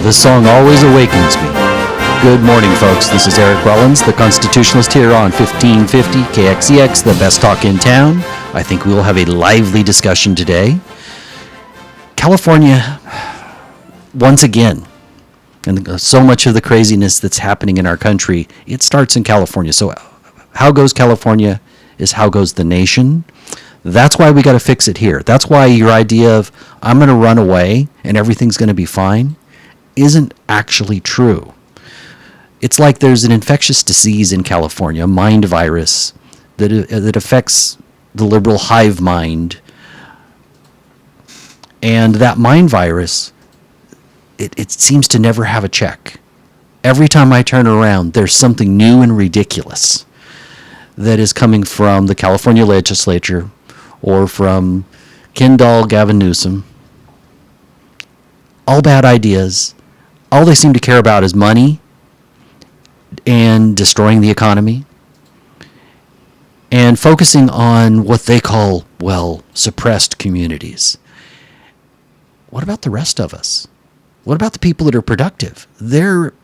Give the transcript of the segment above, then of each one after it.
This song always awakens me. Good morning, folks. This is Eric Rollins, the Constitutionalist, here on 1550 KXEX, the best talk in town. I think we will have a lively discussion today. California, once again, and so much of the craziness that's happening in our country, it starts in California. So how goes California is how goes the nation. That's why we got to fix it here. That's why your idea of I'm going to run away and everything's going to be fine isn't actually true. It's like there's an infectious disease in California, a mind virus, that affects the liberal hive mind. And that mind virus, it seems to never have a check. Every time I turn around, there's something new and ridiculous that is coming from the California legislature or from Kendall, Gavin Newsom. All bad ideas. All they seem to care about is money and destroying the economy and focusing on what they call, well, suppressed communities. What about the rest of us? What about the people that are productive? They're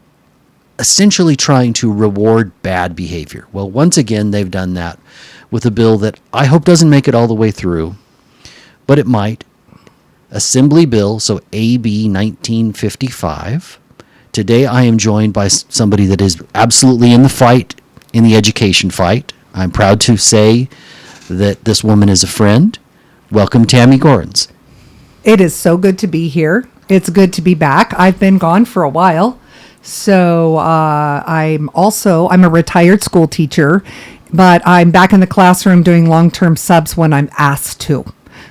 essentially trying to reward bad behavior. Well, once again, they've done that with a bill that I hope doesn't make it all the way through, but it might. Assembly bill, so AB 1955. Today I am joined by somebody that is absolutely in the fight, in the education fight. I'm proud to say that this woman is a friend. Welcome, Tammy Gorans. It is so good to be here. It's good to be back. I've been gone for a while. So I'm a retired school teacher, but I'm back in the classroom doing long-term subs when I'm asked to.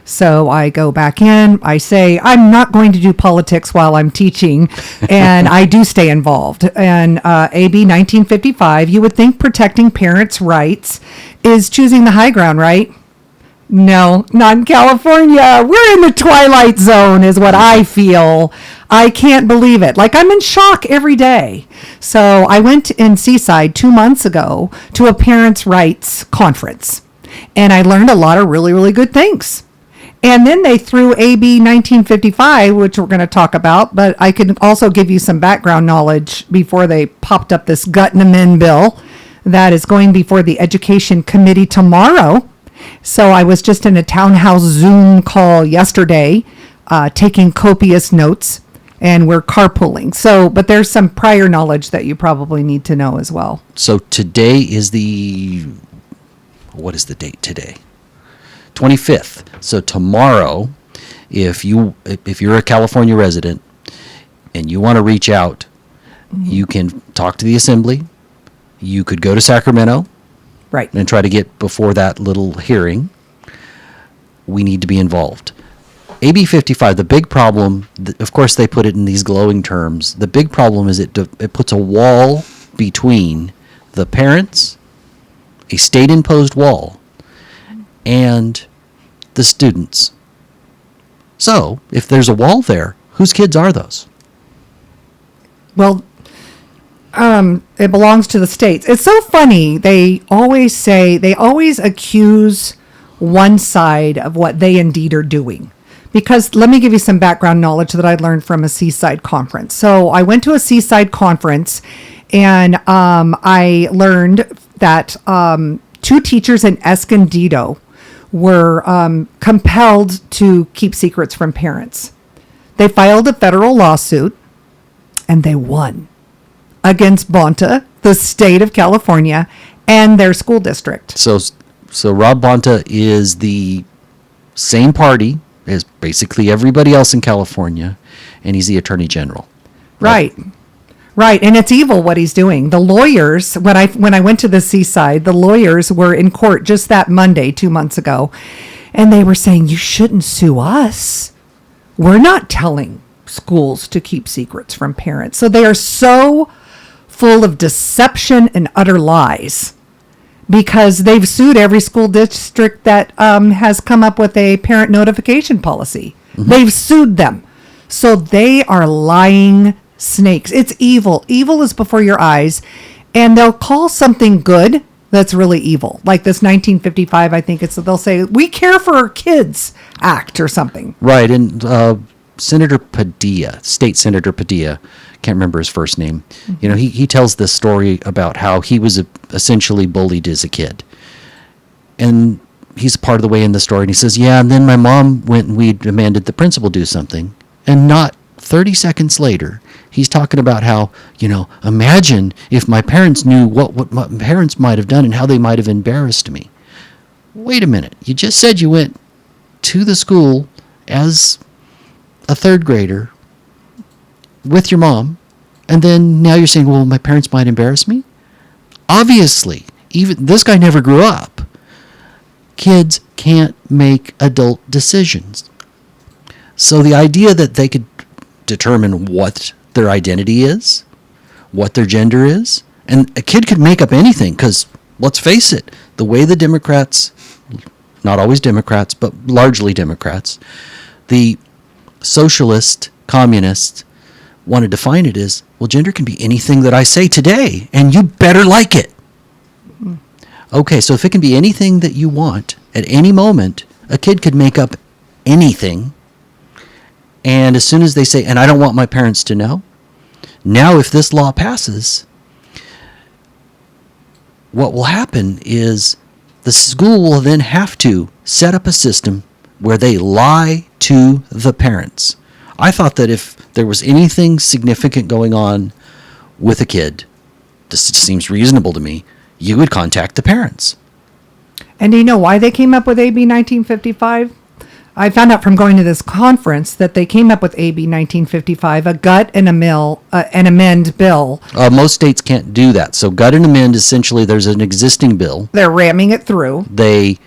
So I go back in, I say, I'm not going to do politics while I'm teaching, and I do stay involved. And AB 1955, you would think protecting parents' rights is choosing the high ground, right? No, not in California. We're in the twilight zone is what I feel. I can't believe it. Like, I'm in shock every day. So I went in Seaside 2 months ago to a parents' rights conference, and I learned a lot of really, really good things. And then they threw AB 1955, which we're going to talk about, but I can also give you some background knowledge before they popped up this gut and amend bill that is going before the Education Committee tomorrow. So I was just in a townhouse Zoom call yesterday, taking copious notes, and we're carpooling. So, but there's some prior knowledge that you probably need to know as well. So today is what is the date today? 25th. So tomorrow, if you're a California resident and you want to reach out, you can talk to the assembly. You could go to Sacramento. Right. And try to get before that little hearing. We need to be involved. AB 55, the big problem, of course they put it in these glowing terms. The big problem is it puts a wall between the parents, a state-imposed wall, and the students. So, if there's a wall there, whose kids are those? Well, it belongs to the states. It's so funny. They always accuse one side of what they indeed are doing. Because let me give you some background knowledge that I learned from a Seaside conference. So I went to a Seaside conference, and I learned that 2 teachers in Escondido were compelled to keep secrets from parents. They filed a federal lawsuit, and they won against Bonta, the state of California, and their school district. So Rob Bonta is the same party as basically everybody else in California, and he's the attorney general. Right. Right, and it's evil what he's doing. The lawyers, when I went to the Seaside, the lawyers were in court just that Monday 2 months ago, and they were saying, you shouldn't sue us. We're not telling schools to keep secrets from parents. So they are so full of deception and utter lies because they've sued every school district that has come up with a parent notification policy. Mm-hmm. They've sued them. So they are lying snakes. It's evil. Evil is before your eyes. And they'll call something good that's really evil. Like this 1955, I think they'll say, we care for our kids act or something. Right. And Senator Padilla, State Senator Padilla, can't remember his first name. You know, he tells this story about how he was essentially bullied as a kid. And he's part of the way in the story, and he says, yeah, and then my mom went and we demanded the principal do something. And not 30 seconds later, he's talking about how, you know, imagine if my parents knew what my parents might have done and how they might have embarrassed me. Wait a minute. You just said you went to the school as a third grader with your mom, and then now you're saying, well, my parents might embarrass me? Obviously, even this guy never grew up. Kids can't make adult decisions. So the idea that they could determine what their identity is, what their gender is, and a kid could make up anything, because let's face it, the way the Democrats, not always Democrats, but largely Democrats, the socialist, communists want to define it as, well, gender can be anything that I say today, and you better like it. Okay, so if it can be anything that you want at any moment, a kid could make up anything. And as soon as they say, and I don't want my parents to know, now if this law passes, what will happen is the school will then have to set up a system where they lie to the parents. I thought that if there was anything significant going on with a kid, this seems reasonable to me, you would contact the parents. And do you know why they came up with AB 1955? I found out from going to this conference that they came up with AB 1955, a gut and an amend bill. Most states can't do that. So gut and amend, essentially, there's an existing bill. They're ramming it through. They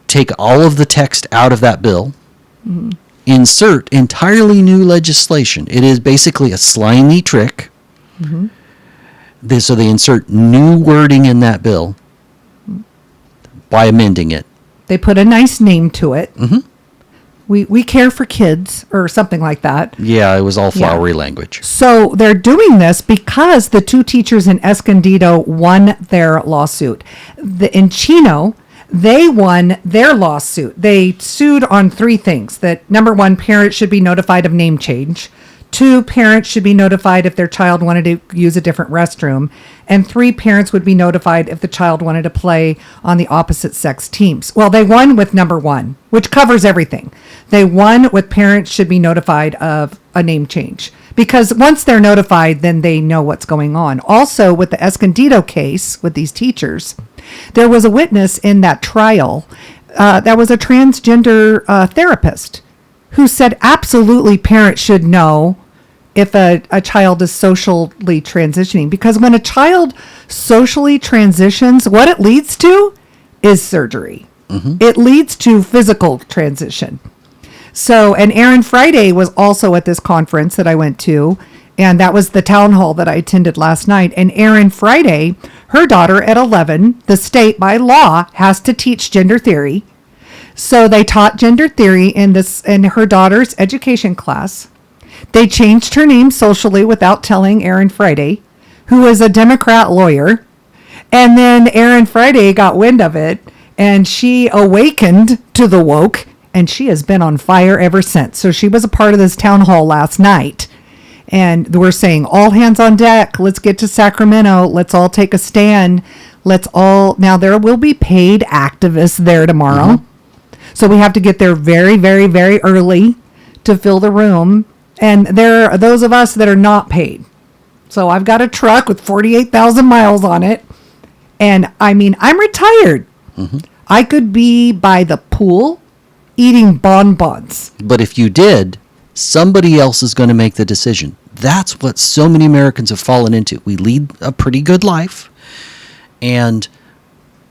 take all of the text out of that bill, insert entirely new legislation. It is basically a slimy trick. So they insert new wording in that bill by amending it. They put a nice name to it. We care for kids or something like that. Yeah, it was all flowery language. So they're doing this because the two teachers in Escondido won their lawsuit. In Chino, they won their lawsuit. They sued on three things. That number one, parents should be notified of name change. 2, parents should be notified if their child wanted to use a different restroom. And 3, parents would be notified if the child wanted to play on the opposite sex teams. Well, they won with number 1, which covers everything. They won with parents should be notified of a name change. Because once they're notified, then they know what's going on. Also, with the Escondido case, with these teachers, there was a witness in that trial that was a transgender therapist who said absolutely parents should know if a child is socially transitioning. Because when a child socially transitions, what it leads to is surgery. It leads to physical transition. So, and Erin Friday was also at this conference that I went to, and that was the town hall that I attended last night. And Erin Friday, her daughter at 11, the state by law has to teach gender theory. So they taught gender theory in her daughter's education class. They changed her name socially without telling Erin Friday, who is a Democrat lawyer. And then Erin Friday got wind of it, and she awakened to the woke, and she has been on fire ever since. So she was a part of this town hall last night. And we're saying, all hands on deck. Let's get to Sacramento. Let's all take a stand. Now there will be paid activists there tomorrow. So we have to get there very, very, very early to fill the room. And there are those of us that are not paid. So I've got a truck with 48,000 miles on it. And I mean, I'm retired. I could be by the pool eating bonbons. But if you did, somebody else is going to make the decision. That's what so many Americans have fallen into. We lead a pretty good life. And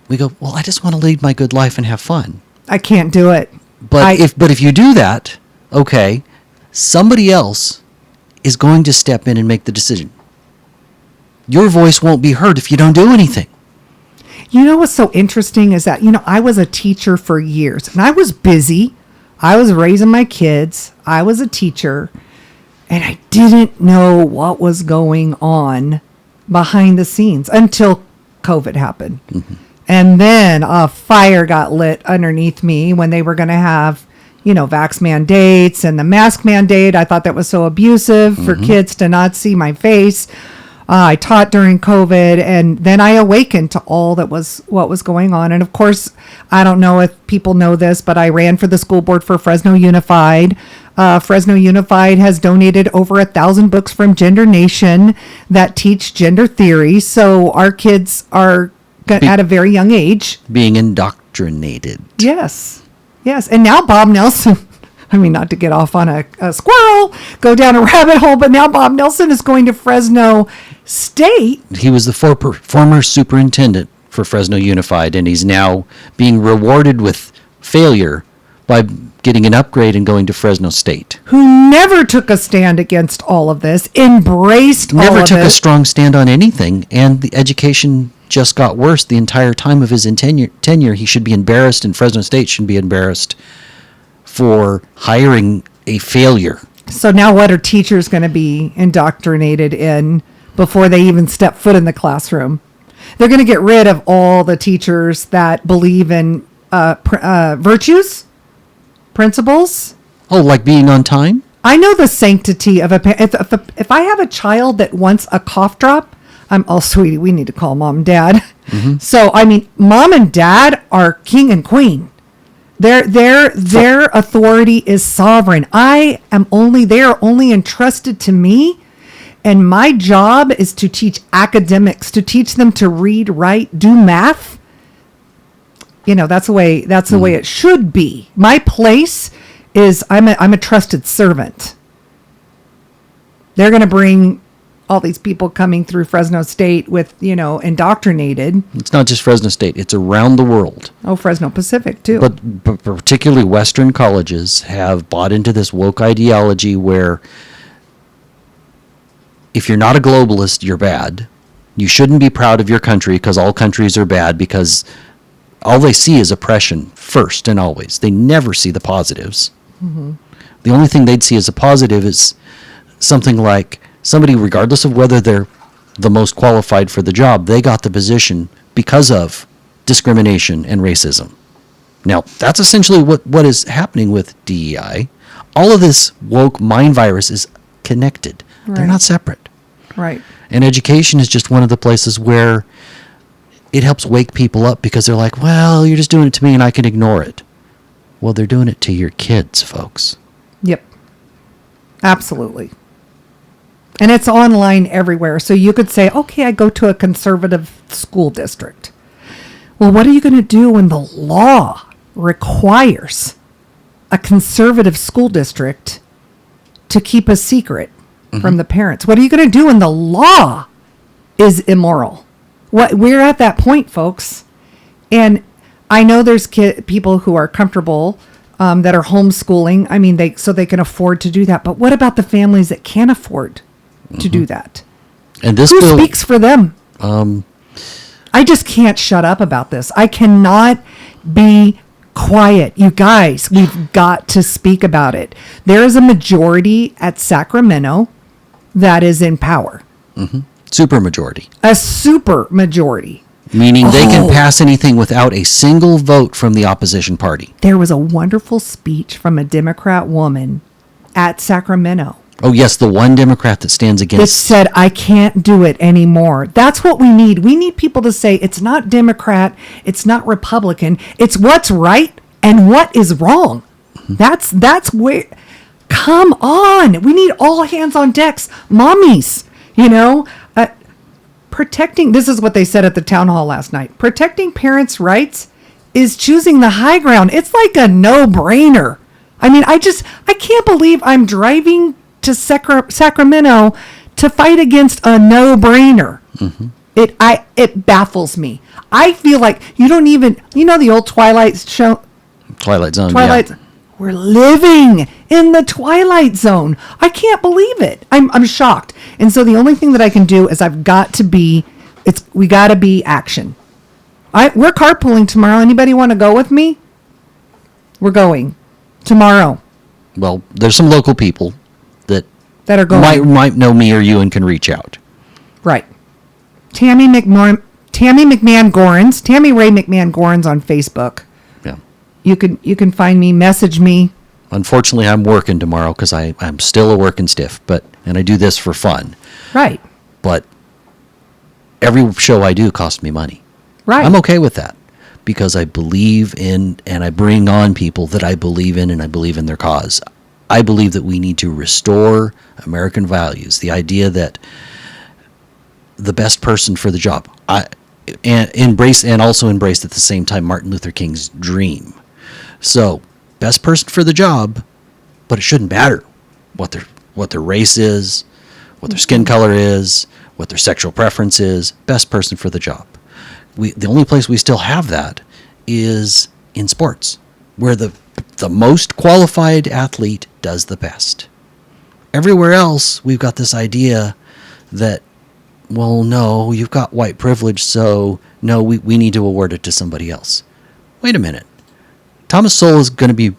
we go, well, I just want to lead my good life and have fun. I can't do it. But if you do that, okay, somebody else is going to step in and make the decision. Your voice won't be heard if you don't do anything. You know what's so interesting is that, I was a teacher for years, and I was busy. I was raising my kids. I was a teacher, and I didn't know what was going on behind the scenes until COVID happened. And then a fire got lit underneath me when they were going to have, vax mandates and the mask mandate. I thought that was so abusive for kids to not see my face. I taught during COVID, and then I awakened to all what was going on. And of course, I don't know if people know this, but I ran for the school board for Fresno Unified. Fresno Unified has donated over 1,000 books from Gender Nation that teach gender theory. So our kids are at a very young age being indoctrinated. Yes. And now Bob Nelson, I mean, not to get off on a squirrel, go down a rabbit hole, but now Bob Nelson is going to Fresno State. He was the former superintendent for Fresno Unified, and he's now being rewarded with failure by getting an upgrade and going to Fresno State. Who never took a stand against all of this, embraced all of it. Never took a strong stand on anything, and the education just got worse the entire time of his tenure. He should be embarrassed, and Fresno State should be embarrassed for hiring a failure. So now what are teachers going to be indoctrinated in before they even step foot in the classroom? They're going to get rid of all the teachers that believe in virtues, principles. Oh, like being on time? I know the sanctity of if I have a child that wants a cough drop, sweetie, we need to call mom and dad. Mm-hmm. So, I mean, mom and dad are king and queen. Their authority is sovereign. They are only entrusted to me. And my job is to teach academics, to teach them to read, write, do math. That's the way it should be. My place is I'm a trusted servant. They're going to bring all these people coming through Fresno State with, indoctrinated. It's not just Fresno State. It's around the world. Oh, Fresno Pacific, too. But particularly Western colleges have bought into this woke ideology where if you're not a globalist, you're bad. You shouldn't be proud of your country because all countries are bad, because all they see is oppression first and always. They never see the positives. Mm-hmm. The only thing they'd see as a positive is something like somebody, regardless of whether they're the most qualified for the job, they got the position because of discrimination and racism. Now, that's essentially what is happening with DEI. All of this woke mind virus is connected. Right. They're not separate. Right. And education is just one of the places where it helps wake people up, because they're like, well, you're just doing it to me and I can ignore it. Well, they're doing it to your kids, folks. Yep. Absolutely. And it's online everywhere. So you could say, okay, I go to a conservative school district. Well, what are you going to do when the law requires a conservative school district to keep a secret from the parents? What are you going to do when the law is immoral? We're at that point, folks. And I know there's people who are comfortable that are homeschooling. I mean, they can afford to do that. But what about the families that can't afford to do that? And this Who speaks for them? I just can't shut up about this. I cannot be quiet. You guys, we've got to speak about it. There is a majority at Sacramento that is in power. Mm-hmm. Super majority. A super majority. Meaning they can pass anything without a single vote from the opposition party. There was a wonderful speech from a Democrat woman at Sacramento. Oh, yes, the one Democrat that stands against. That said, I can't do it anymore. That's what we need. We need people to say, it's not Democrat, it's not Republican, it's what's right and what is wrong. Mm-hmm. That's where, come on. We need all hands on decks. Mommies, protecting, this is what they said at the town hall last night, protecting parents' rights is choosing the high ground. It's like a no-brainer. I mean, I can't believe I'm driving to Sacramento to fight against a no-brainer. Mm-hmm. It baffles me. I feel like you don't even, the old Twilight Zone. Yeah. We're living in the Twilight Zone. I can't believe it. I'm shocked. And so the only thing that I can do is we got to be action. We're carpooling tomorrow. Anybody want to go with me? We're going tomorrow. Well, there's some local people that are going. Might know me or you and can reach out. Right. Tammy Ray McMahon Gorans on Facebook. Yeah. You can find me, message me. Unfortunately, I'm working tomorrow because I'm still a working stiff, and I do this for fun. Right. But every show I do costs me money. Right. I'm okay with that because I believe in, and I bring on people that I believe in, and I believe in their cause. I believe that we need to restore American values. The idea that the best person for the job. And also embraced at the same time Martin Luther King's dream. So, best person for the job, but it shouldn't matter what their race is, what their skin color is, what their sexual preference is. Best person for the job. The only place we still have that is in sports, where the most qualified athlete does the best. Everywhere else, we've got this idea that, well, no, you've got white privilege, so no, we need to award it to somebody else. Wait a minute. Thomas Sowell is going to be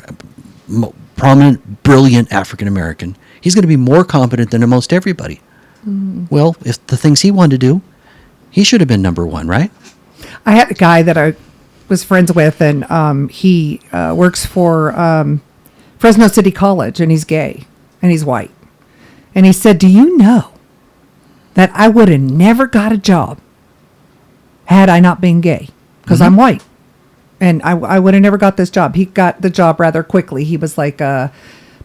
a prominent, brilliant African American. He's going to be more competent than most everybody. Well, if the things he wanted to do, he should have been number one, right? I had a guy that I was friends with, and he works for Fresno City College, and he's gay, and he's white. And he said, do you know that I would have never got a job had I not been gay? Because I'm white. And I would have never got this job. He got the job rather quickly. He was like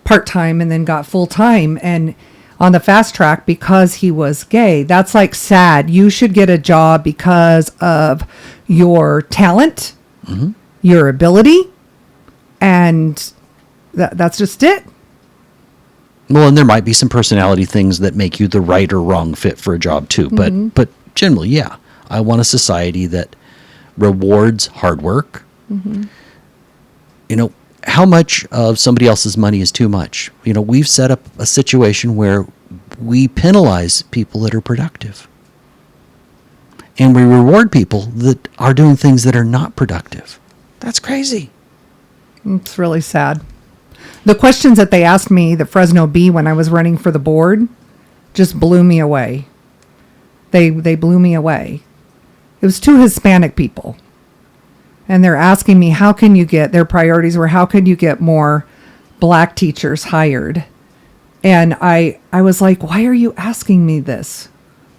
part-time and then got full-time. And on the fast track because he was gay. That's like sad. You should get a job because of your talent, your ability, and that's just it. Well, and there might be some personality things that make you the right or wrong fit for a job too. But generally, yeah, I want a society that rewards hard work. You know, how much of somebody else's money is too much? You know, we've set up a situation where we penalize people that are productive. And we reward people that are doing things that are not productive. That's crazy. It's really sad. The questions that they asked me, the Fresno Bee, when I was running for the board, just blew me away. They blew me away. It was two Hispanic people. And they're asking me, how can you get, their priorities were, how can you get more black teachers hired? And I was like, why are you asking me this?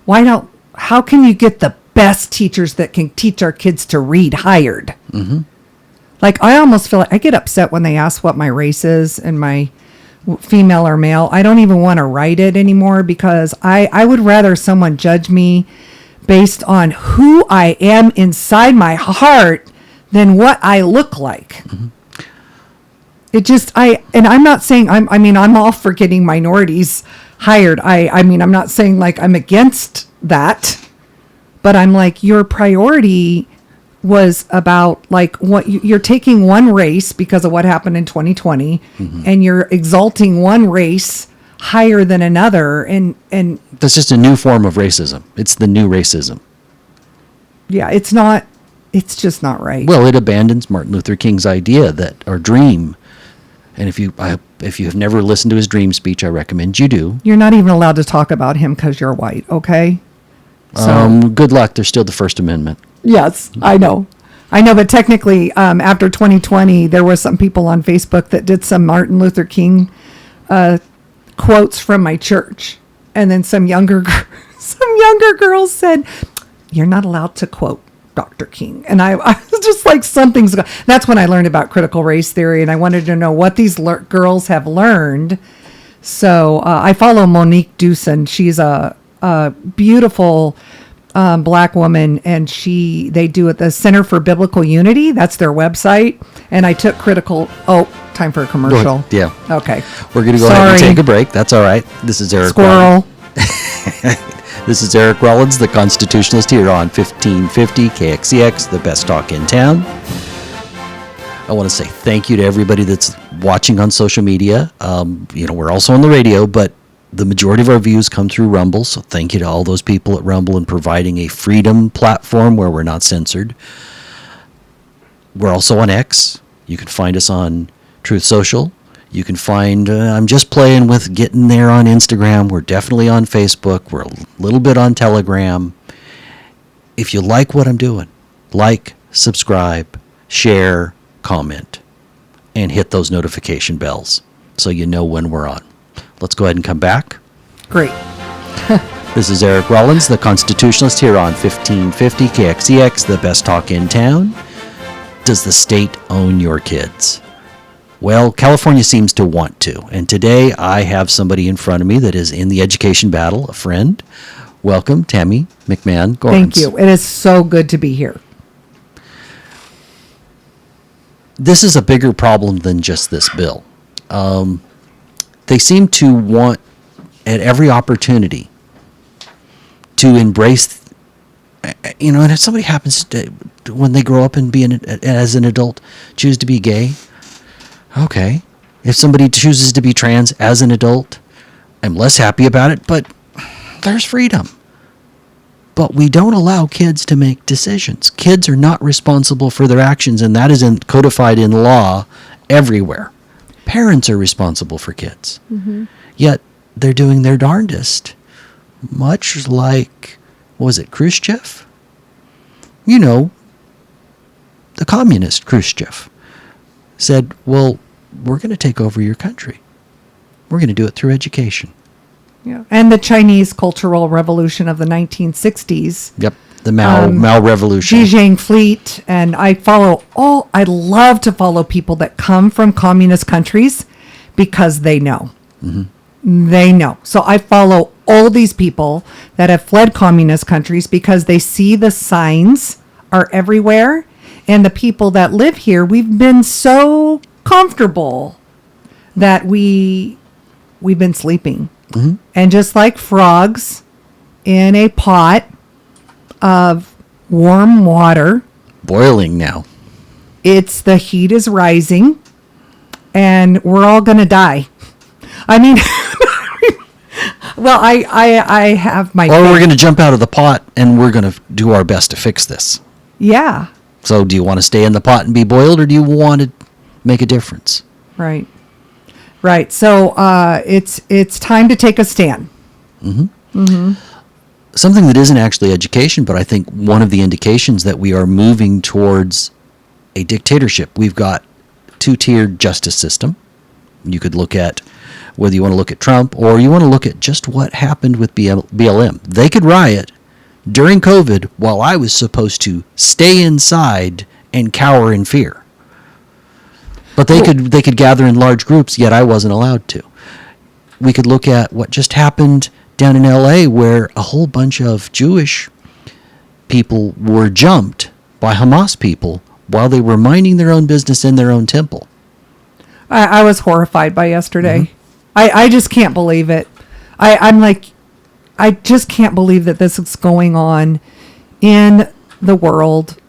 How can you get the best teachers that can teach our kids to read hired? Like, I almost feel like I get upset when they ask what my race is and my female or male. I don't even want to write it anymore because I would rather someone judge me based on who I am inside my heart than what I look like. It just, and I'm not saying, I'm all for getting minorities hired. I'm not saying like I'm against that, but I'm like, your priority was about like what you're taking one race because of what happened in 2020 and you're exalting one race higher than another. And that's just a new form of racism. It's the new racism. Yeah, it's just not right. Well, it abandons Martin Luther King's idea or dream. And if you have never listened to his dream speech, I recommend you do. You're not even allowed to talk about him because you're white, okay? So, good luck. There's still the First Amendment. Yes, I know. But technically, after 2020, there were some people on Facebook that did some Martin Luther King quotes from my church. And then some younger girls said, you're not allowed to quote Dr. King. And I was just like, that's when I learned about critical race theory, and I wanted to know what these girls have learned. So I follow Monique Dewson. She's a beautiful black woman, and they do at the Center for Biblical Unity. That's their website. And I took time for a commercial. Yeah. Okay. We're going to go ahead and take a break. That's all right. This is Eric Squirrel. This is Eric Rollins, the Constitutionalist, here on 1550 KXCX, the best talk in town. I want to say thank you to everybody that's watching on social media. We're also on the radio, but the majority of our views come through Rumble, so thank you to all those people at Rumble and providing a freedom platform where we're not censored. We're also on X. You can find us on Truth Social. You can find, I'm just playing with getting there on Instagram. We're definitely on Facebook. We're a little bit on Telegram. If you like what I'm doing, like, subscribe, share, comment. and hit those notification bells so you know when we're on. Let's go ahead and come back. Great. This is Eric Rollins, the Constitutionalist, here on 1550 KXEX, the best talk in town. Does the state own your kids? Well, California seems to want to. And today I have somebody in front of me that is in the education battle, a friend. Welcome, Tammy McMahon Gorans. Thank you. It is so good to be here. This is a bigger problem than just this bill. They seem to want, at every opportunity, to embrace, and if somebody happens to, when they grow up and as an adult, choose to be gay, okay. If somebody chooses to be trans as an adult, I'm less happy about it, but there's freedom. But we don't allow kids to make decisions. Kids are not responsible for their actions, and that is codified in law everywhere. Parents are responsible for kids. Mm-hmm. Yet they're doing their darndest. Much like, was it Khrushchev? The communist Khrushchev said, well, we're going to take over your country. We're going to do it through education. Yeah. And the Chinese Cultural Revolution of the 1960s. Yep, the Mao Revolution. Zhejiang Fleet, and I love to follow people that come from communist countries because they know. Mm-hmm. They know. So I follow all these people that have fled communist countries because they see the signs are everywhere. And the people that live here, we've been so comfortable that we've been sleeping. Mm-hmm. And just like frogs in a pot of warm water. Boiling now. The heat is rising and we're all going to die. I mean, well, I have my... Or we're going to jump out of the pot and we're going to do our best to fix this. Yeah. So do you want to stay in the pot and be boiled, or do you want to make a difference? Right. Right. So it's time to take a stand. Mm-hmm. Mm-hmm. Something that isn't actually education, but I think one of the indications that we are moving towards a dictatorship. We've got two-tiered justice system. You could look at whether you want to look at Trump or you want to look at just what happened with BLM. They could riot during COVID while I was supposed to stay inside and cower in fear. But they could gather in large groups, yet I wasn't allowed to. We could look at what just happened down in LA, where a whole bunch of Jewish people were jumped by Hamas people while they were minding their own business in their own temple. I was horrified by yesterday. Mm-hmm. I just can't believe it. I'm like, I just can't believe that this is going on in the world.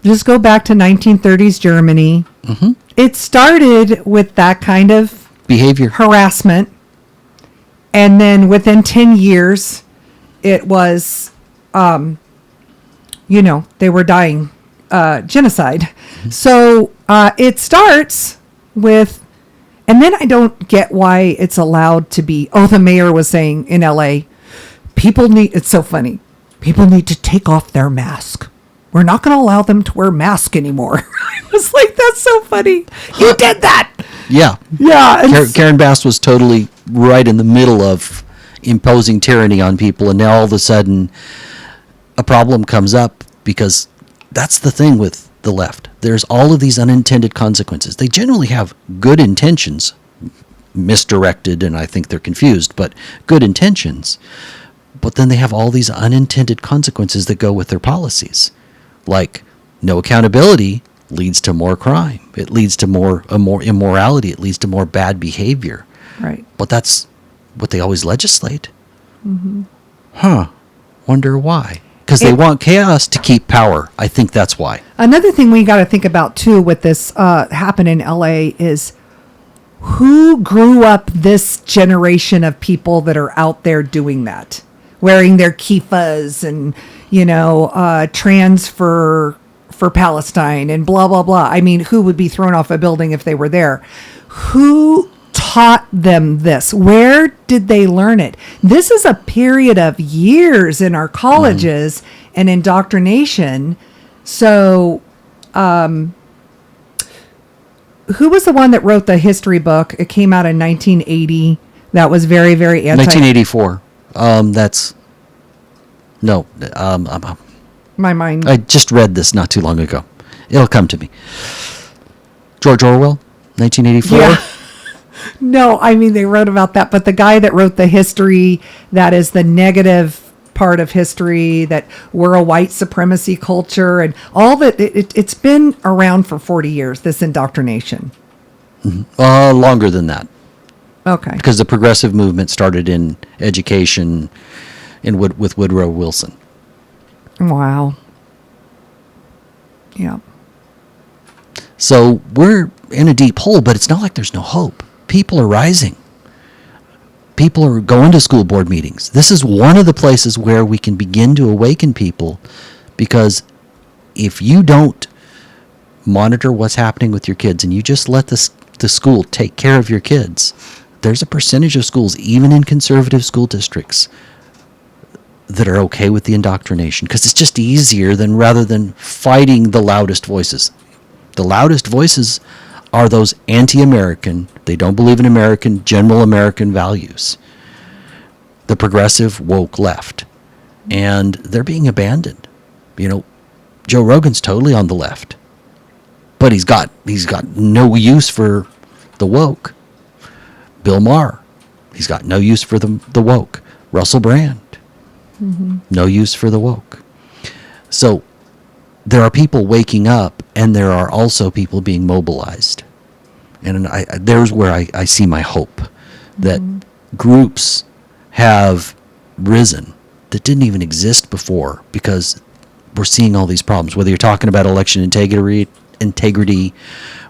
Just go back to 1930s Germany. Mm-hmm. It started with that kind of behavior, harassment. And then within 10 years, it was, they were dying, genocide. Mm-hmm. So it starts with, and then I don't get why it's allowed to be, the mayor was saying in LA, it's so funny, people need to take off their mask. We're not going to allow them to wear masks anymore. I was like, that's so funny. You did that. Yeah. Yeah. Karen Bass was totally right in the middle of imposing tyranny on people. And now all of a sudden a problem comes up, because that's the thing with the left. There's all of these unintended consequences. They generally have good intentions, misdirected, and I think they're confused, but good intentions. But then they have all these unintended consequences that go with their policies. Like, no accountability leads to more crime. It leads to more immorality. It leads to more bad behavior. Right. But that's what they always legislate. Mm-hmm. Wonder why? Because they want chaos to keep power. I think that's why. Another thing we got to think about, too, with this happen in L.A. is who grew up this generation of people that are out there doing that? Wearing their kippahs and, trans for Palestine and blah, blah, blah. I mean, who would be thrown off a building if they were there? Who taught them this? Where did they learn it? This is a period of years in our colleges and indoctrination. So who was the one that wrote the history book? It came out in 1980. That was very, very 1984. That's no. My mind. I just read this not too long ago. It'll come to me. George Orwell, 1984. Yeah. No, I mean, they wrote about that, but the guy that wrote the history, that is the negative part of history, that we're a white supremacy culture and all that, it's been around for 40 years, this indoctrination. Longer than that. Okay. Because the progressive movement started in education with Woodrow Wilson. Wow. Yeah. So we're in a deep hole, but it's not like there's no hope. People are rising. People are going to school board meetings. This is one of the places where we can begin to awaken people, because if you don't monitor what's happening with your kids and you just let the school take care of your kids, there's a percentage of schools, even in conservative school districts, that are okay with the indoctrination, because it's just easier rather than fighting the loudest voices. The loudest voices are those anti-American, they don't believe in general American values. The progressive woke left. And they're being abandoned. You know, Joe Rogan's totally on the left. But he's got no use for the woke. Bill Maher, he's got no use for the woke. Russell Brand, no use for the woke. So there are people waking up, and there are also people being mobilized. And there's where I see my hope, that groups have risen that didn't even exist before, because we're seeing all these problems, whether you're talking about election integrity,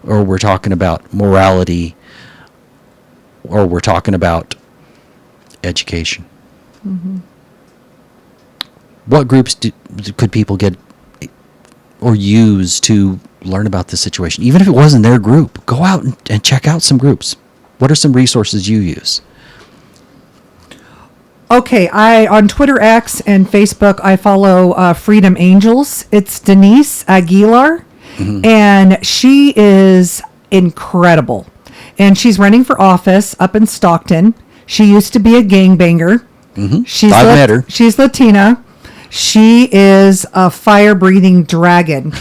or we're talking about morality, or we're talking about education. What groups could people get or use to learn about this situation? Even if it wasn't their group, go out and check out some groups. What are some resources you use? Okay, on Twitter X and Facebook, I follow Freedom Angels. It's Denise Aguilar, and she is incredible. And she's running for office up in Stockton. She used to be a gangbanger. I've met her. She's Latina. She is a fire-breathing dragon.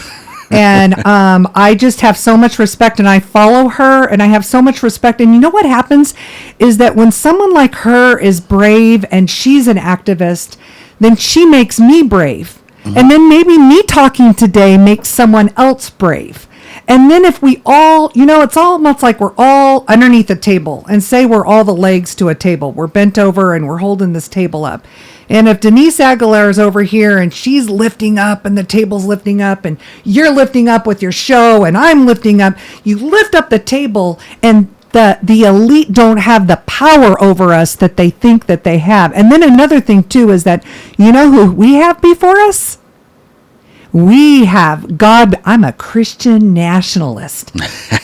And I just have so much respect, and I follow her, and I have so much respect. And you know what happens is that when someone like her is brave and she's an activist, then she makes me brave. And then maybe me talking today makes someone else brave. And then if we all, it's almost like we're all underneath a table, and say we're all the legs to a table. We're bent over and we're holding this table up. And if Denise Aguilar is over here and she's lifting up and the table's lifting up and you're lifting up with your show and I'm lifting up, you lift up the table, and the elite don't have the power over us that they think that they have. And then another thing too is that, you know who we have before us? We have God. I'm a Christian nationalist.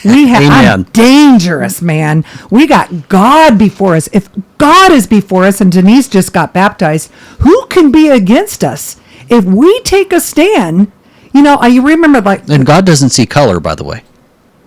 I'm dangerous, man. We got God before us. If God is before us, and Denise just got baptized, who can be against us? If we take a stand, you remember And God doesn't see color, by the way.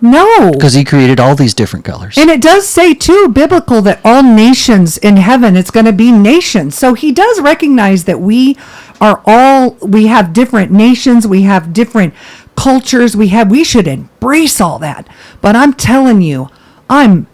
No. Because he created all these different colors. And it does say, too, biblical, that all nations in heaven, it's going to be nations. So he does recognize that we have different nations, we have different cultures, we should embrace all that. But I'm telling you, I'm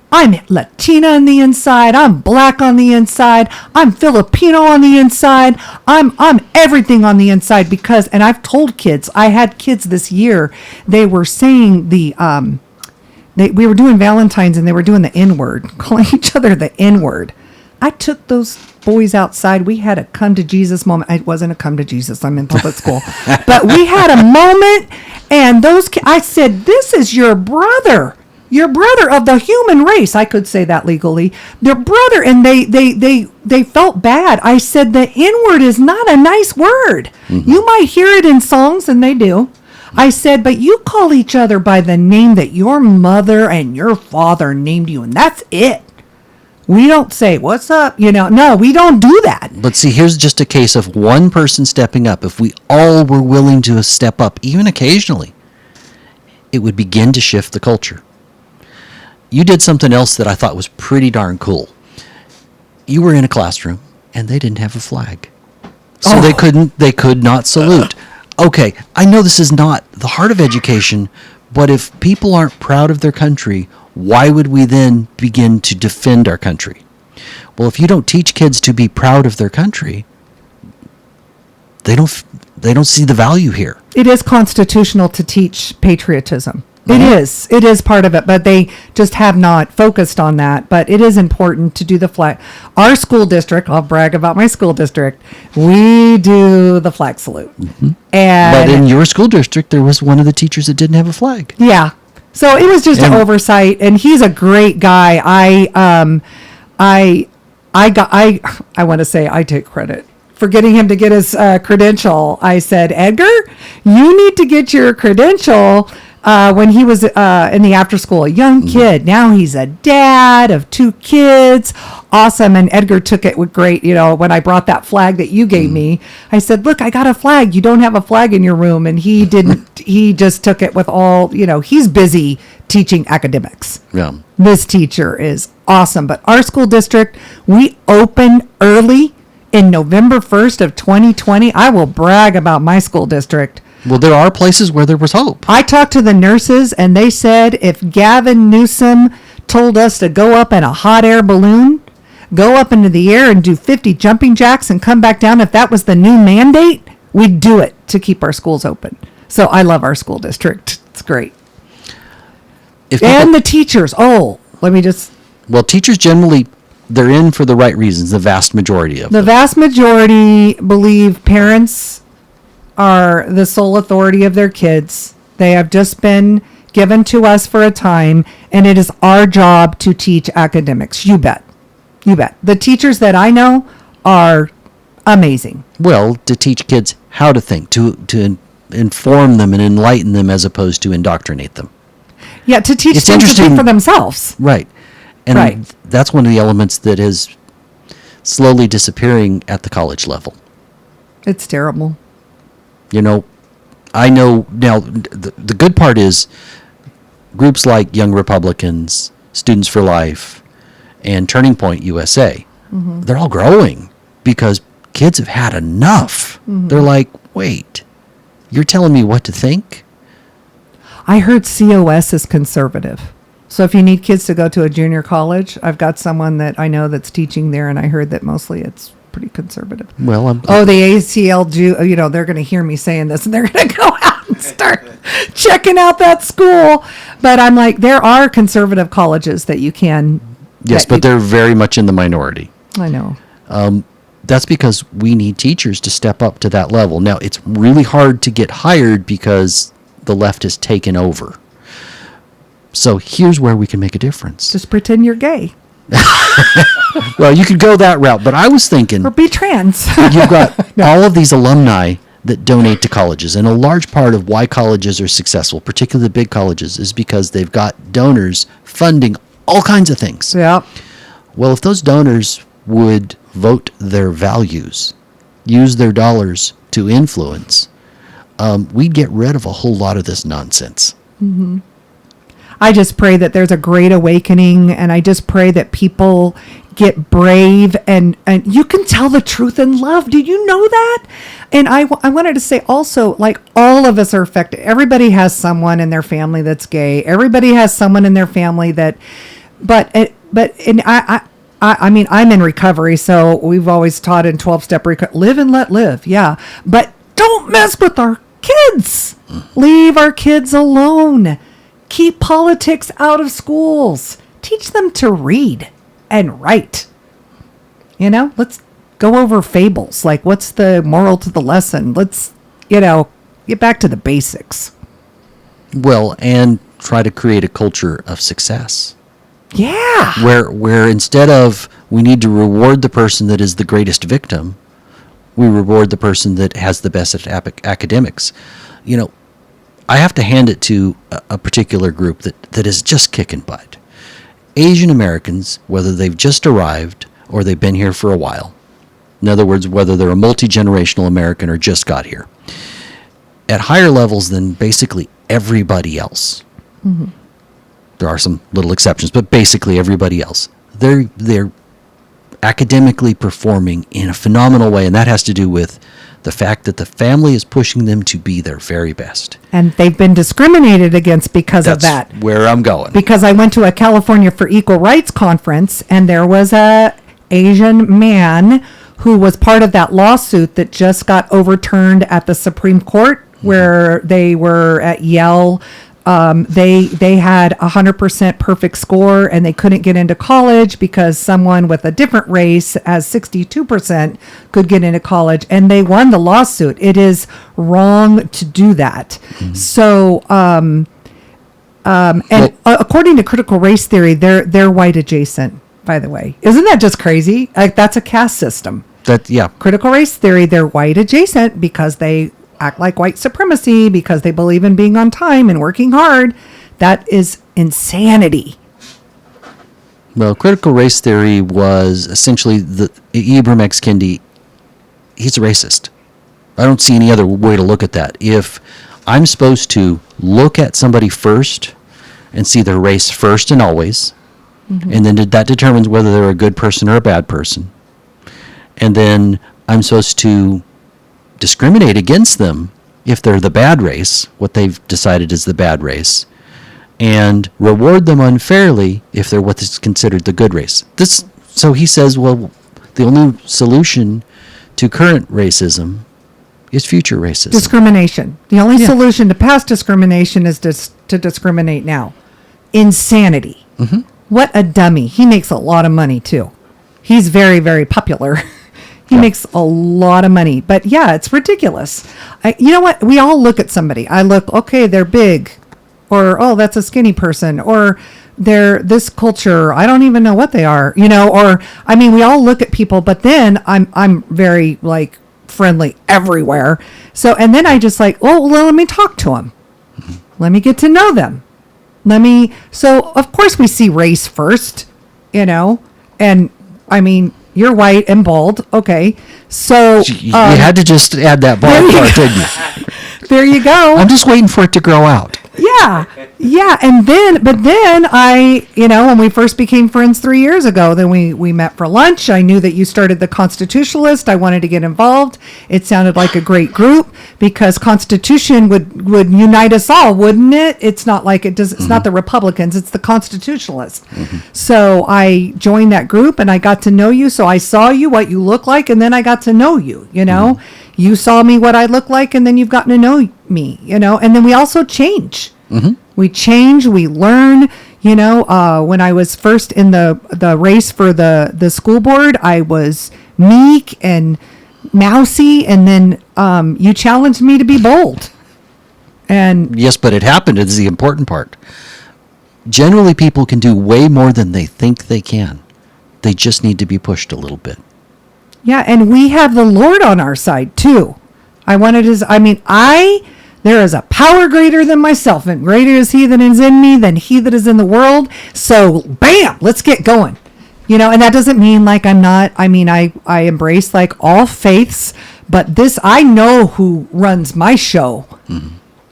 Latina on the inside, I'm black on the inside, I'm Filipino on the inside, I'm everything on the inside, because, and I've told kids, I had kids this year, they were saying we were doing Valentine's and they were doing the N-word, calling each other the N-word. I took those boys outside. We had a come to Jesus moment. It wasn't a come to Jesus. I'm in public school. But we had a moment, and I said, this is your brother of the human race. I could say that legally. Their brother, and they felt bad. I said, the N-word is not a nice word. You might hear it in songs, and they do. I said, but you call each other by the name that your mother and your father named you, and that's it. We don't say, what's up? No, we don't do that. But see, here's just a case of one person stepping up. If we all were willing to step up, even occasionally, it would begin to shift the culture. you did something else that I thought was pretty darn cool. You were in a classroom and they didn't have a flag. So they could not salute. Okay, I know this is not the heart of education, but if people aren't proud of their country, why would we then begin to defend our country? Well, if you don't teach kids to be proud of their country, they don't see the value here. It is constitutional to teach patriotism. It is. It is part of it, but they just have not focused on that. But it is important to do the flag. Our school district, I'll brag about my school district, we do the flag salute. And But in your school district, there was one of the teachers that didn't have a flag. yeah. So it was just an oversight, and he's a great guy. I want to say I take credit for getting him to get his credential. I said, Edgar, you need to get your credential. When he was in the after school, a young kid. Now he's a dad of 2 kids. Awesome. And Edgar took it with great, when I brought that flag that you gave me, I said, look, I got a flag. You don't have a flag in your room. And he didn't, he just took it with all, he's busy teaching academics. Yeah. This teacher is awesome. But our school district, we open early in November 1st of 2020. I will brag about my school district. Well, there are places where there was hope. I talked to the nurses, and they said if Gavin Newsom told us to go up in a hot air balloon, go up into the air and do 50 jumping jacks and come back down, if that was the new mandate, we'd do it to keep our schools open. So I love our school district. It's great. And the teachers. Well, teachers generally, they're in for the right reasons, the vast majority of them. The vast majority believe parents are the sole authority of their kids. They have just been given to us for a time, and it is our job to teach academics. You bet. You bet. The teachers that I know are amazing. Well, to teach kids how to think, to inform them and enlighten them as opposed to indoctrinate them. Yeah, to teach them to think for themselves. Right. And that's one of the elements that is slowly disappearing at the college level. It's terrible. I know now the good part is groups like Young Republicans, Students for Life, and Turning Point USA, they're all growing because kids have had enough. They're like, wait, you're telling me what to think? I heard COS is conservative. So if you need kids to go to a junior college, I've got someone that I know that's teaching there, and I heard that mostly it's pretty conservative. Well, the ACLU, they're going to hear me saying this, and they're going to go out and start checking out that school. But I'm like, there are conservative colleges that you can. Yes, but they're very much in the minority. I know. That's because we need teachers to step up to that level. Now, it's really hard to get hired because the left has taken over. So here's where we can make a difference. Just pretend you're gay. Well, you could go that route, but I was thinking... Or be trans. You've got all of these alumni that donate to colleges, and a large part of why colleges are successful, particularly the big colleges, is because they've got donors funding all kinds of things. Yeah. Well, if those donors would vote their values, use their dollars to influence, we'd get rid of a whole lot of this nonsense. Mm-hmm. I just pray that there's a great awakening, and I just pray that people get brave and you can tell the truth in love. Do you know that? And I wanted to say also, like, all of us are affected. Everybody has someone in their family that's gay. Everybody has someone in their family that, I mean, I'm in recovery, so we've always taught in 12-step recovery, live and let live. Yeah. But don't mess with our kids. Leave our kids alone. Keep politics out of schools. Teach them to read and write. Let's go over fables. Like, what's the moral to the lesson? Let's, get back to the basics. Well, and try to create a culture of success. Yeah. Where instead of we need to reward the person that is the greatest victim, we reward the person that has the best at academics. I have to hand it to a particular group that is just kicking butt. Asian Americans, whether they've just arrived or they've been here for a while. In other words, whether they're a multi-generational American or just got here. At higher levels than basically everybody else. Mm-hmm. There are some little exceptions, but basically everybody else. They're academically performing in a phenomenal way, and that has to do with the fact that the family is pushing them to be their very best. And they've been discriminated against because of that. That's where I'm going. Because I went to a California for Equal Rights conference, and there was a Asian man who was part of that lawsuit that just got overturned at the Supreme Court, where they were at Yale. They had 100% perfect score, and they couldn't get into college because someone with a different race, as 62%, could get into college, and they won the lawsuit. It is wrong to do that. So, according to critical race theory, they're white adjacent. By the way, isn't that just crazy? Like, that's a caste system. Critical race theory, they're white adjacent because they act like white supremacy, because they believe in being on time and working hard. That is insanity. Well, critical race theory was essentially Ibram X. Kendi. He's a racist. I don't see any other way to look at that. If I'm supposed to look at somebody first and see their race first and always, and then that determines whether they're a good person or a bad person, and then I'm supposed to discriminate against them if they're the bad race, what they've decided is the bad race, and reward them unfairly if they're what is considered the good race. So he says, well, the only solution to current racism is future racism. Discrimination. The only solution to past discrimination is to discriminate now. Insanity. What a dummy. He makes a lot of money, too. He's very, very popular. He makes a lot of money. But yeah, it's ridiculous. You know what? We all look at somebody. I look, okay, they're big. Or, oh, that's a skinny person. Or they're this culture. I don't even know what they are. You know, or, I mean, we all look at people. But then I'm very, like, friendly everywhere. So, and then I just like, oh, well, let me talk to them. Let me get to know them. So, of course, we see race first, you know. And, I mean, you're white and bald. Okay. So you had to just add that bald part, didn't you? There you go. I'm just waiting for it to grow out. Yeah. And then I, you know, when we first became friends 3 years ago, then we met for lunch. I knew that you started the Constitutionalist. I wanted to get involved. It sounded like a great group because Constitution would unite us all, wouldn't it? It's not like it does. It's not the Republicans. It's the Constitutionalists. So I joined that group and I got to know you. So I saw you, what you look like, and then I got to know you, you know. You saw me, what I look like, and then you've gotten to know me, you know. And then we also change. We change, we learn, you know. When I was first in the race for the school board, I was meek and mousy, and then you challenged me to be bold. And yes, but it happened is the important part. Generally, people can do way more than they think they can. They just need to be pushed a little bit. Yeah, and we have the Lord on our side too. There is a power greater than myself, and greater is he that is in me than he that is in the world. So, bam, let's get going. You know, and that doesn't mean like I embrace like all faiths, but I know who runs my show.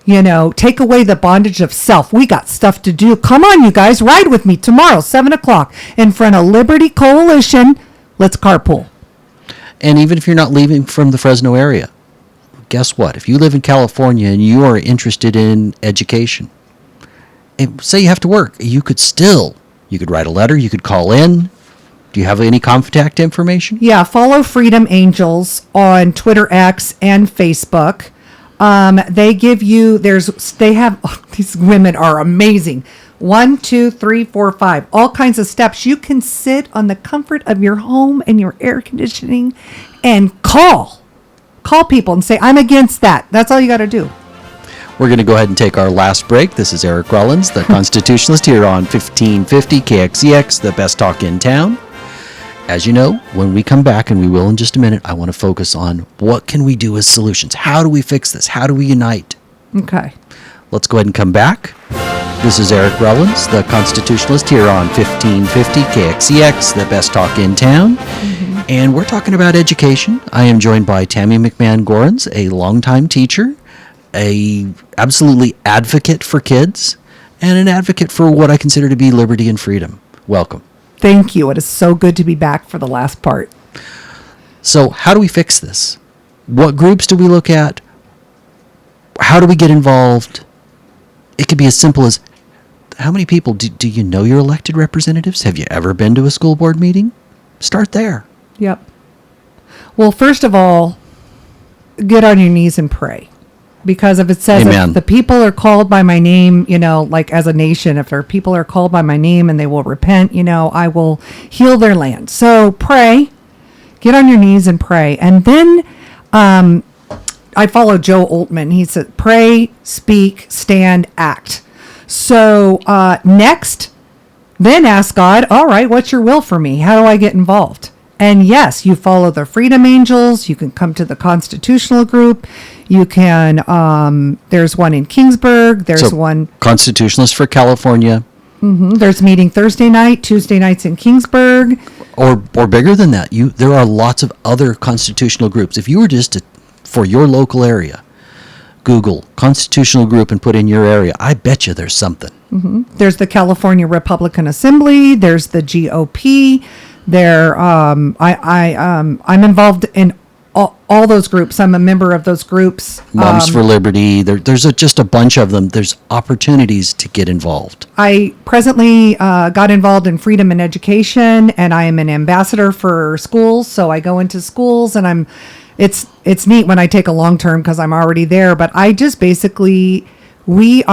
You know, take away the bondage of self. We got stuff to do. Come on, you guys, ride with me tomorrow, 7:00 in front of Liberty Coalition. Let's carpool. And even if you're not leaving from the Fresno area, guess what? If you live in California and you are interested in education, and say you have to work, you could write a letter, you could call in. Do you have any contact information? Yeah, follow Freedom Angels on Twitter X and Facebook. They give you, these women are amazing. 1, 2, 3, 4, 5, all kinds of steps. You can sit on the comfort of your home and your air conditioning and call people and say, I'm against that. That's all you got to do. We're going to go ahead and take our last break. This is Eric Rollins, the Constitutionalist, here on 1550 KXEX, the best talk in town. As you know, when we come back, and we will in just a minute, I want to focus on what can we do as solutions? How do we fix this? How do we unite? Okay. Let's go ahead and come back. This is Eric Rollins, the Constitutionalist, here on 1550 KXEX, the best talk in town. And we're talking about education. I am joined by Tammy Gorans, a longtime teacher, a absolutely advocate for kids, and an advocate for what I consider to be liberty and freedom. Welcome. Thank you. It is so good to be back for the last part. So how do we fix this? What groups do we look at? How do we get involved? It could be as simple as, how many people do you know your elected representatives? Have you ever been to a school board meeting? Start there. Yep. Well, first of all, get on your knees and pray. Because if it says, Amen. if the people are called by my name, like as a nation, if our people are called by my name and they will repent, I will heal their land. So pray, get on your knees and pray. And then I follow Joe Oltmann. He said, pray, speak, stand, act. So next, then ask God, all right, what's your will for me? How do I get involved? And yes, you follow the Freedom Angels. You can come to the Constitutional group. You can, there's one in Kingsburg. There's one. Constitutionalist for California. Mm-hmm, there's a meeting Thursday night, Tuesday nights in Kingsburg. Or bigger than that, there are lots of other constitutional groups. If you were just for your local area, Google constitutional group and put in your area, I bet you there's something. Mm-hmm. There's the California Republican Assembly. There's the GOP. I'm involved in all those groups. I'm a member of those groups. Moms for Liberty. There's just a bunch of them. There's opportunities to get involved. I presently got involved in freedom and education, and I am an ambassador for schools. So I go into schools, and it's neat when I take a long term because I'm already there. But I just basically we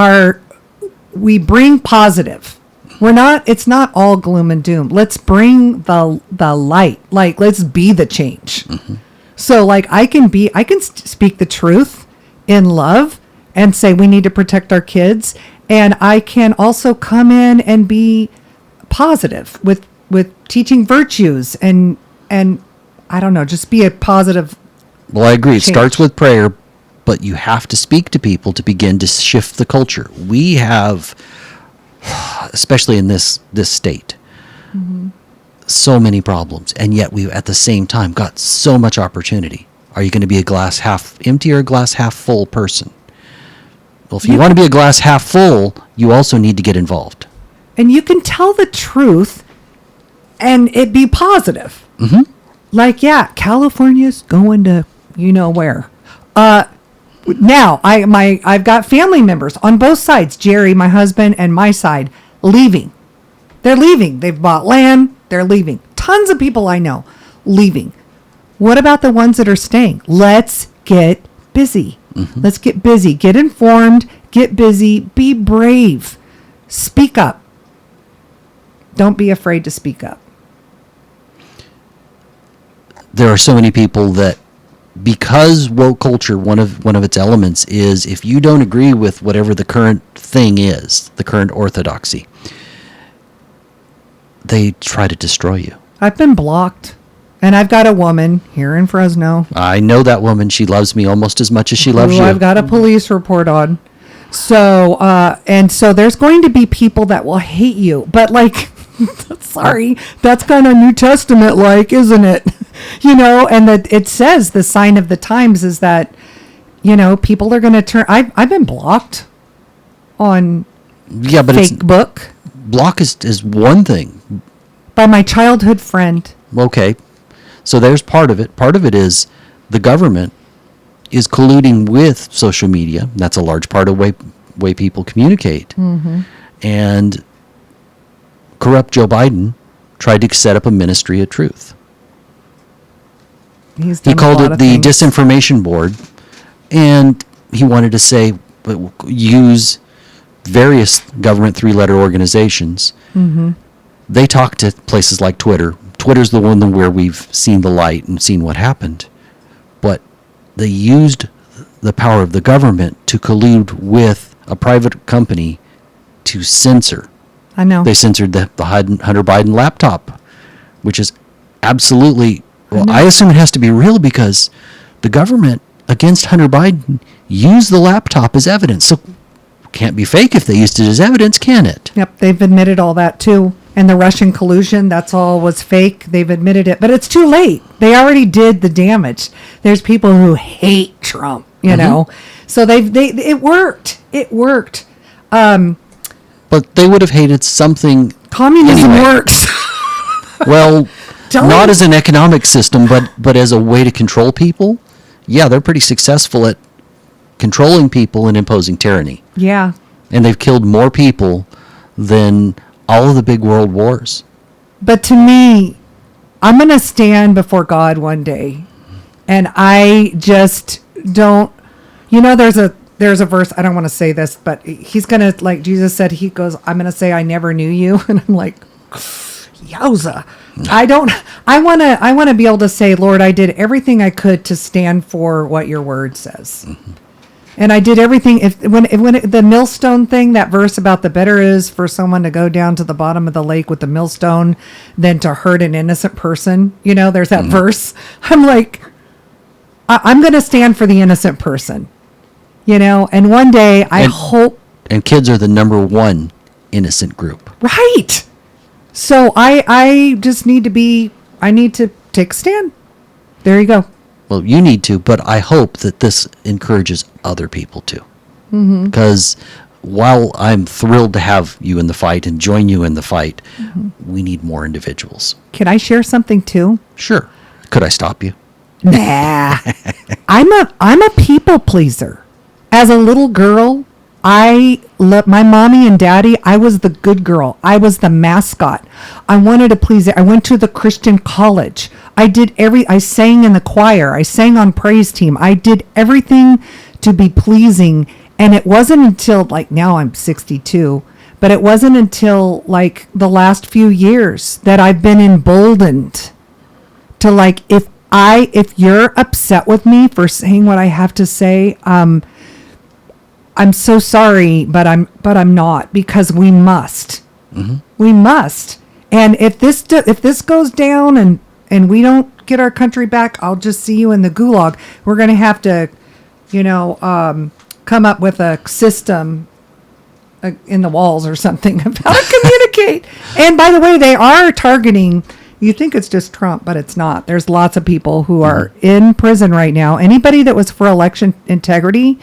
bring positive. It's not all gloom and doom. Let's bring the light. Like, let's be the change. Mm-hmm. So like I can speak the truth in love and say we need to protect our kids. And I can also come in and be positive with teaching virtues and I don't know, just be a positive. Well, I agree. It change. starts with prayer, but you have to speak to people to begin to shift the culture. We have, especially in this state, mm-hmm. so many problems, and yet we at the same time got so much opportunity. Are you going to be a glass half empty or a glass half full person? Well, if you want to be a glass half full, you also need to get involved. And you can tell the truth and it be positive. Mm-hmm. Like, yeah, California's going to where. Now I've got family members on both sides, Jerry, my husband, and my side, leaving. They're leaving. They've bought land. They're leaving. Tons of people I know leaving. What about the ones that are staying? Let's get busy. Mm-hmm. Let's get busy. Get informed. Get busy. Be brave. Speak up. Don't be afraid to speak up. There are so many people that, because woke culture, one of its elements is, if you don't agree with whatever the current thing is, the current orthodoxy, they try to destroy you. I've been blocked. And I've got a woman here in Fresno. I know that woman. She loves me almost as much as she loves you. I've got a police report on. So, and so there's going to be people that will hate you. But like, sorry, that's kind of New Testament like, isn't it? And that it says the sign of the times is that, people are going to turn. I've been blocked on Facebook. Block is one thing. By my childhood friend. Okay. So there's part of it. Part of it is the government is colluding with social media. That's a large part of way people communicate. Mm-hmm. And corrupt Joe Biden tried to set up a ministry of truth. He called it the Disinformation Board, and he wanted to say, use various government three-letter organizations. Mm-hmm. They talk to places like Twitter. Twitter's the one where we've seen the light and seen what happened. But they used the power of the government to collude with a private company to censor. I know. They censored the Hunter Biden laptop, which is absolutely, I assume it has to be real because the government against Hunter Biden used the laptop as evidence. So it can't be fake if they used it as evidence, can it? Yep, they've admitted all that too. And the Russian collusion, that's all was fake. They've admitted it. But it's too late. They already did the damage. There's people who hate Trump, you know. So it worked. It worked. But they would have hated something. Communism anyway. works. Well, Don't- not as an economic system, but as a way to control people. Yeah, they're pretty successful at controlling people and imposing tyranny. Yeah. And they've killed more people than all of the big world wars. But to me, I'm going to stand before God one day, and I just don't, there's a verse, I don't want to say this, but he's going to, like Jesus said, he goes, I'm going to say, I never knew you. And I'm like, yowza. I want to be able to say, Lord, I did everything I could to stand for what your word says. Mm-hmm. And I did everything. When the millstone thing, that verse about the better is for someone to go down to the bottom of the lake with the millstone than to hurt an innocent person. There's that verse. I'm like, I'm going to stand for the innocent person, and one day I hope. And kids are the number one innocent group. Right. So I just need to take a stand. There you go. Well, you need to, but I hope that this encourages other people to. Because while I'm thrilled to have you in the fight and join you in the fight, we need more individuals. Can I share something too? Sure. Could I stop you? Nah. I'm a people pleaser. As a little girl, I love my mommy and daddy. I was the good girl. I was the mascot. I wanted to please it. I went to the Christian college. I sang in the choir. I sang on praise team. I did everything to be pleasing. And it wasn't until now I'm 62, but it wasn't until the last few years that I've been emboldened to if you're upset with me for saying what I have to say, I'm so sorry, but I'm not, because we must. Mm-hmm. We must. And if this goes down and we don't get our country back, I'll just see you in the gulag. We're going to have to, come up with a system in the walls or something of how to communicate. And by the way, they are targeting. You think it's just Trump, but it's not. There's lots of people who are in prison right now. Anybody that was for election integrity.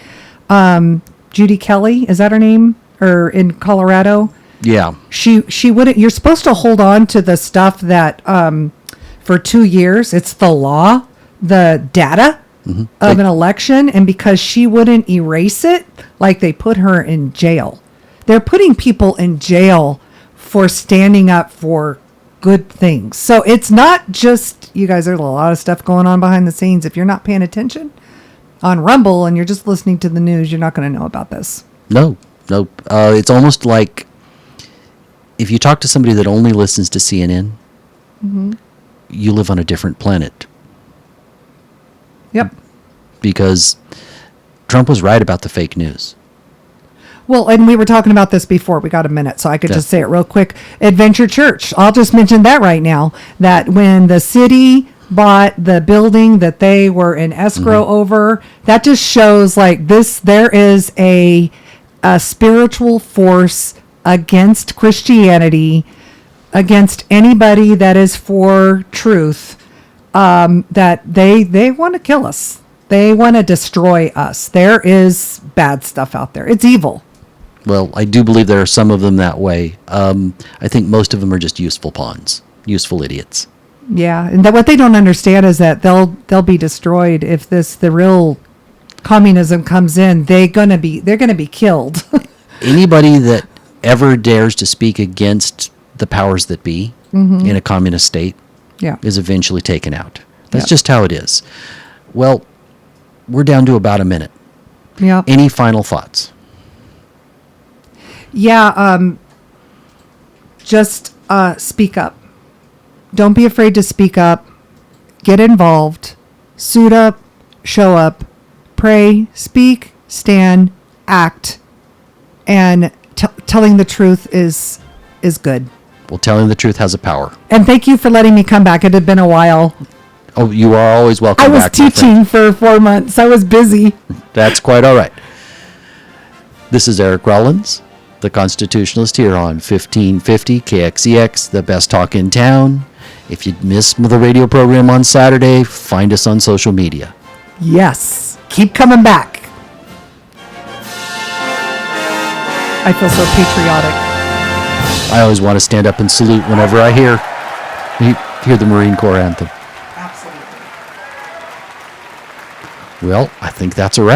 Judy Kelly, is that her name? Or in Colorado? Yeah. She wouldn't. You're supposed to hold on to the stuff that for 2 years. It's the law, the data of an election, and because she wouldn't erase it, they put her in jail. They're putting people in jail for standing up for good things. So it's not just you guys. There's a lot of stuff going on behind the scenes. If you're not paying attention on Rumble and you're just listening to the news, you're not going to know about this. No. It's almost like if you talk to somebody that only listens to CNN, you live on a different planet. Yep. Because Trump was right about the fake news. Well, and we were talking about this before. We got a minute, so I could just say it real quick. Adventure Church. I'll just mention that right now, that when the city bought the building that they were in escrow over, that just shows there is a spiritual force against Christianity, against anybody that is for truth, that they want to kill us. They want to destroy us. There is bad stuff out there. It's evil. Well, I do believe there are some of them that way. I think most of them are just useful pawns, useful idiots. Yeah, and what they don't understand is that they'll be destroyed if the real communism comes in. They're gonna be killed. Anybody that ever dares to speak against the powers that be in a communist state is eventually taken out. That's just how it is. Well, we're down to about a minute. Yeah. Any final thoughts? Yeah. Just speak up. Don't be afraid to speak up. Get involved. Suit up. Show up. Pray. Speak. Stand. Act. And telling the truth is good. Well, telling the truth has a power. And thank you for letting me come back. It had been a while. Oh, you are always welcome back. I was teaching for 4 months. I was busy. That's quite all right. This is Eric Rollins, the Constitutionalist, here on 1550 KXEX, the best talk in town. If you missed the radio program on Saturday, find us on social media. Yes. Keep coming back. I feel so patriotic. I always want to stand up and salute whenever I hear the Marine Corps anthem. Absolutely. Well, I think that's a wrap.